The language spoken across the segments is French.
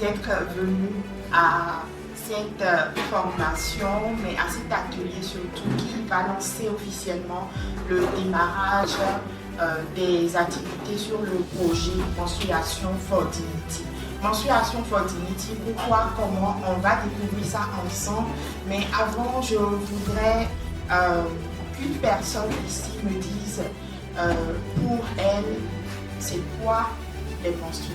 d'être venu à cette formation, mais à cet atelier surtout qui va lancer officiellement le démarrage des activités sur le projet Menstruation for Dignity. Menstruation for Dignity, pourquoi, comment, on va découvrir ça ensemble. Mais avant, je voudrais qu'une personne ici me dise pour elle, c'est quoi les menstrues.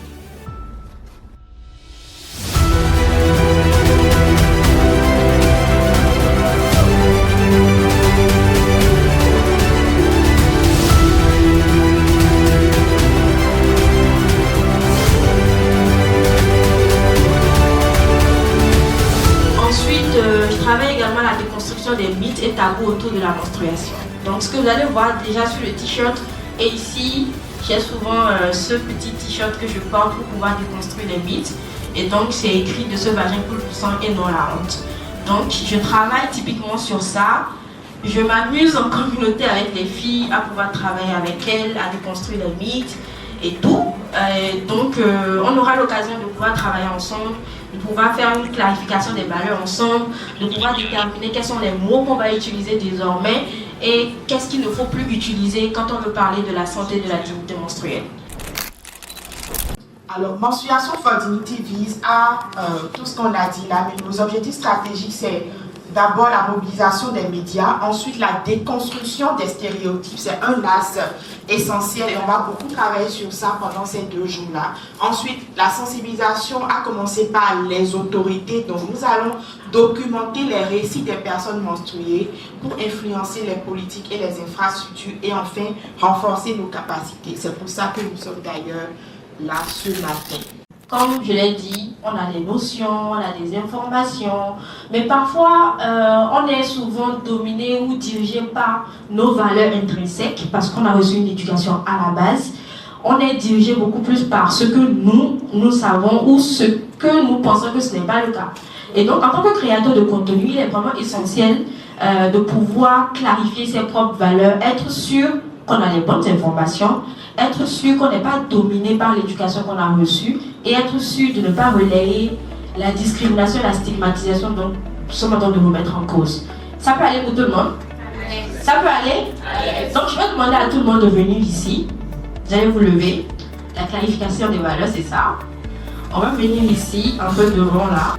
Je travaille également à la déconstruction des mythes et tabous autour de la menstruation. Donc ce que vous allez voir déjà sur le t-shirt et ici, j'ai souvent ce petit t-shirt que je porte pour pouvoir déconstruire les mythes. Et donc c'est écrit de ce vagin coule du sang et non la honte. Donc je travaille typiquement sur ça. Je m'amuse en communauté avec les filles à pouvoir travailler avec elles, à déconstruire les mythes et tout. Donc on aura l'occasion de pouvoir travailler ensemble, de pouvoir faire une clarification des valeurs ensemble, de pouvoir déterminer quels sont les mots qu'on va utiliser désormais et qu'est-ce qu'il ne faut plus utiliser quand on veut parler de la santé et de la dignité menstruelle. Alors, Menstruation for Dignity vise à tout ce qu'on a dit là, mais nos objectifs stratégiques, c'est d'abord la mobilisation des médias, ensuite la déconstruction des stéréotypes, c'est un axe essentiel et on va beaucoup travailler sur ça pendant ces 2 jours-là. Ensuite, la sensibilisation a commencé par les autorités, donc nous allons documenter les récits des personnes menstruées pour influencer les politiques et les infrastructures et enfin renforcer nos capacités. C'est pour ça que nous sommes d'ailleurs là ce matin. Comme je l'ai dit, on a des notions, on a des informations, mais parfois on est souvent dominé ou dirigé par nos valeurs intrinsèques parce qu'on a reçu une éducation à la base. On est dirigé beaucoup plus par ce que nous savons ou ce que nous pensons que ce n'est pas le cas. Et donc en tant que créateur de contenu, il est vraiment essentiel de pouvoir clarifier ses propres valeurs, être sûr qu'on a les bonnes informations, être sûr qu'on n'est pas dominé par l'éducation qu'on a reçue et être sûr de ne pas relayer la discrimination et la stigmatisation dont nous sommes en train de nous mettre en cause. Ça peut aller pour tout le monde? Ça peut aller? Donc je vais demander à tout le monde de venir ici. Vous allez vous lever. La clarification des valeurs, c'est ça. On va venir ici, un peu devant là.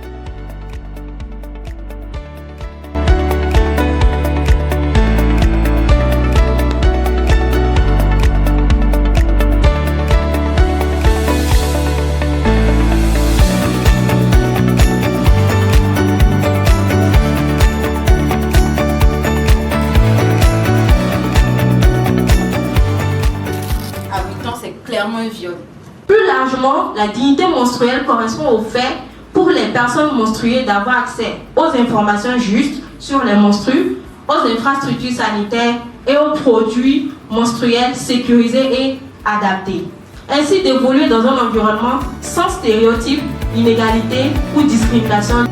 Plus largement, la dignité menstruelle correspond au fait pour les personnes menstruées d'avoir accès aux informations justes sur les menstrues, aux infrastructures sanitaires et aux produits menstruels sécurisés et adaptés. Ainsi d'évoluer dans un environnement sans stéréotypes, inégalités ou discrimination.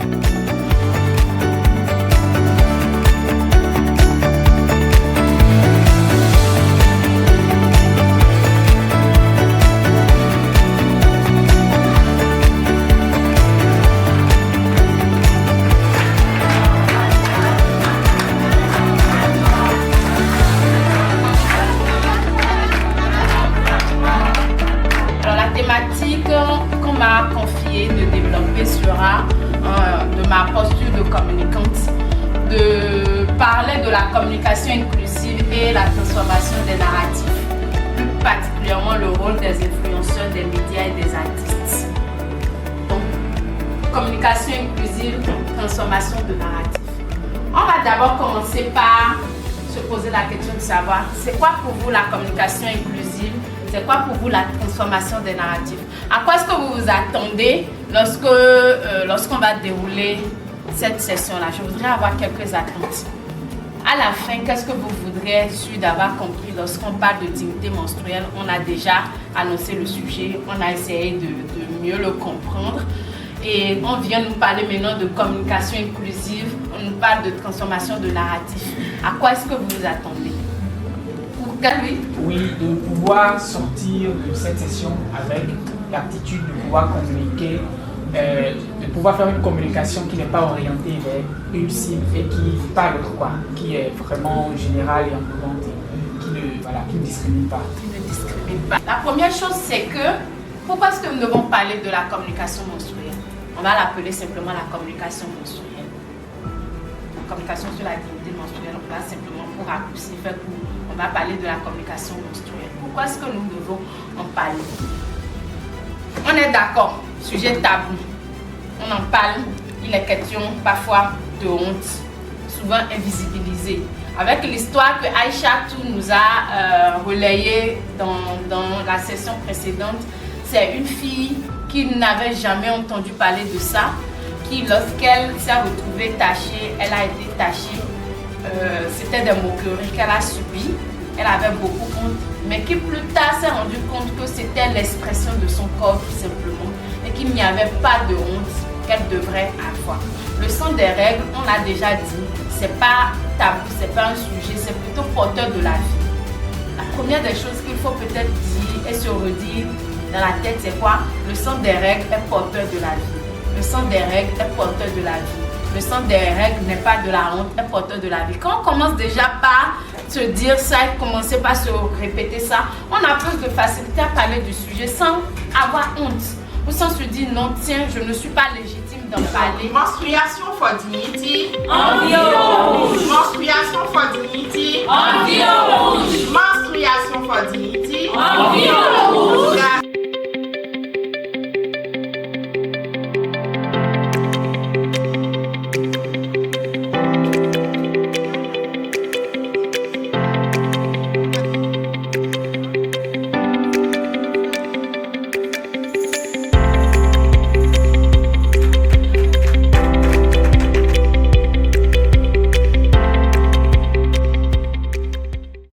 Qu'on m'a confié de développer sera de ma posture de communicante, de parler de la communication inclusive et la transformation des narratifs, plus particulièrement le rôle des influenceurs, des médias et des artistes. Donc, communication inclusive, transformation de narratifs. On va d'abord commencer par se poser la question de savoir, c'est quoi pour vous la communication inclusive? C'est quoi pour vous la transformation des narratifs? À quoi est-ce que vous vous attendez lorsqu'on va dérouler cette session-là? Je voudrais avoir quelques attentes. À la fin, qu'est-ce que vous voudriez sûr d'avoir compris lorsqu'on parle de dignité menstruelle? On a déjà annoncé le sujet, on a essayé de mieux le comprendre. Et on vient nous parler maintenant de communication inclusive, on nous parle de transformation de narratifs. À quoi est-ce que vous vous attendez? Oui, de pouvoir sortir de cette session avec l'aptitude de pouvoir communiquer de pouvoir faire une communication qui n'est pas orientée vers une cible et qui parle de quoi, qui est vraiment générale et englobante et qui ne discrimine pas. La première chose, c'est que pourquoi est-ce que nous devons parler de la communication menstruelle? On va l'appeler simplement la communication menstruelle. La communication sur la dignité menstruelle, on va simplement pour raccourcir, on va parler de la communication menstruelle. Pourquoi est-ce que nous devons en parler? On est d'accord, sujet tabou. On en parle, il est question parfois de honte, souvent invisibilisée. Avec l'histoire que Aïcha Tout nous a relayée dans la session précédente, c'est une fille qui n'avait jamais entendu parler de ça, qui lorsqu'elle s'est retrouvée tachée, elle a été tachée. C'était des moqueries qu'elle a subies, elle avait beaucoup honte, mais qui plus tard s'est rendu compte que c'était l'expression de son corps tout simplement et qu'il n'y avait pas de honte qu'elle devrait avoir. Le sang des règles, on l'a déjà dit, c'est pas tabou, c'est pas un sujet, c'est plutôt porteur de la vie. La première des choses qu'il faut peut-être dire et se redire dans la tête, c'est quoi? Le sang des règles est porteur de la vie. Le sang des règles est porteur de la vie. Le sang des règles n'est pas de la honte, est porteur de la vie. Quand on commence déjà par se dire ça et commencer par se répéter ça, on a plus de facilité à parler du sujet sans avoir honte. Ou sans se dire non, tiens, je ne suis pas légitime d'en parler. Menstruation for dignity. Environ rouge. Menstruation for dignity. Environ rouge. Menstruation for dignity. Environ